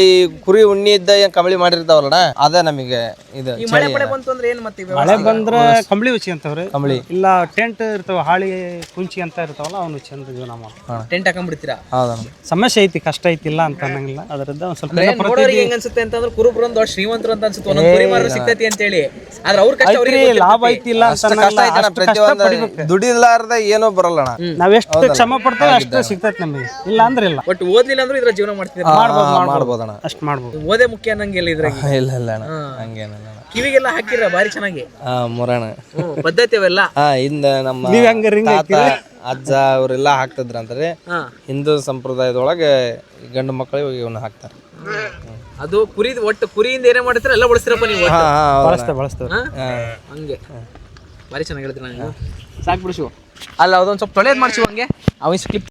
ಈ ಕುರಿ ಉಣ್ಣಿ ಇದ್ದ ಏನ್ ಕಂಬಳಿ ಮಾಡಿರ್ತಾವಲ್ಲ ಅದೇ ನಮಗೆ ಇದು.
ಮಳೆ ಪಡೆ ಬಂತು ಅಂದ್ರೆ ಏನ್ ಮಾಡ್ತೀವಿ?
ಮಳೆ ಬಂದ್ರೆ ಕಂಬಳಿ ಉಚ್ಚಿ ಅಂತವ್ರಿ.
ಕಂಬಳಿ
ಇಲ್ಲ ಟೆಂಟ್ ಇರ್ತಾವ, ಹಾಳಿ ಕುಂಚಿ ಅಂತ ಇರ್ತಾವಲ್ಲ ಅವ್ನು ಚಂದ ಜೀವನ ಮಾಡ್ತಾರೆ.
ಟೆಂಟ್ ಹಾಕೊಂಡ್ಬಿಡ್ತೀರಾ?
ಸಮಸ್ಯೆ ಐತಿ, ಕಷ್ಟ ಐತಿಲ್ಲ ಅಂತ ಅನ್ನಂಗಿಲ್ಲ. ಅದರಿಂದ ಒಂದ್ ಸ್ವಲ್ಪ
ಹೆಂಗ್ ಅನ್ಸುತ್ತೆ ಅಂತಂದ್ರೆ ಕುರುಬ್ರು ಒಂದು ದೊಡ್ಡ ಶ್ರೀಮಂತರು ಅಂತ ಅನ್ಸುತ್ತೆ, ಒಂದೊಂದು ಕುರಿ ಮಾರ ಸಿಗ್ತೈತಿ ಅಂತ ಹೇಳಿ. ಆದ್ರೆ ಅವ್ರ ಕಷ್ಟ
ಲಾಭ ಐತಿಲ್ಲ ಅಂತ
ದುಡಿಲಾರ್ದ ಏನೋ ಬರಲ್ಲ.
ನಾವ್ ಎಷ್ಟು ಶ್ರಮ ಪಡ್ತೇವೆ ಅಷ್ಟು ಸಿಗ್ತೈತಿ ನಮಗೆ, ಇಲ್ಲ ಅಂದ್ರೆ ಇಲ್ಲ.
ಒಟ್ಟು ಓದ್ಲಿಲ್ಲ ಅಂದ್ರೆ ಇದ್ರ ಜೀವನ ಮಾಡ್ತೀವಿ.
ಮಾಡ್ಬೋದಣ್ಣ,
ಅಷ್ಟ್ ಮಾಡ್ಬೋದು. ಓದೇ ಮುಖ್ಯ ಅನ್ನಂಗಿಲ್ಲ ಇದ್ರಾಗ.
ಇಲ್ಲ ಇಲ್ಲ ಅಣ್ಣ ಹಂಗೇನಿಲ್ಲ.
ಕಿವಿಗೆಲ್ಲ ಹಾಕಿರ ಬಾರಿ ಚೆನ್ನಾಗಿ
ಮುರಾಣ
ಪದ್ಧತಿ ಅವೆಲ್ಲ.
ಹಿಂದ ನಮ್ಮ ತಾತ ಅಜ್ಜ ಅವರೆಲ್ಲ ಹಾಕ್ತಿದ್ರಂತಾರೆ. ಹಿಂದೂ ಸಂಪ್ರದಾಯದೊಳಗೆ ಗಂಡು ಮಕ್ಕಳಿಗೆ ಇವನ್ನ ಹಾಕ್ತಾರೆ.
ಅದು ಕುರಿ ಒಟ್ಟು ಕುರಿಯಿಂದ ಏನೇ ಮಾಡ್ತಾರೆ ಎಲ್ಲ ಬಳಸ್ತೀರಪ್ಪ ನೀವು?
ಬಳಸ್ತೇವೆ
ಹಂಗೆ ಬಾರಿ ಚೆನ್ನಾಗಿ ಹೇಳ್ತೀನಿ ನಾನು. ಸಾಕು ಬಿಡಿಸು. ಅಲ್ಲ ಅದೊಂದು ಸ್ವಲ್ಪ ತೊಳೆಯೋದು ಮಾಡ್ಸಿ ಹಂಗೆ ಅವನ್ ಕ್ಲಿಪ್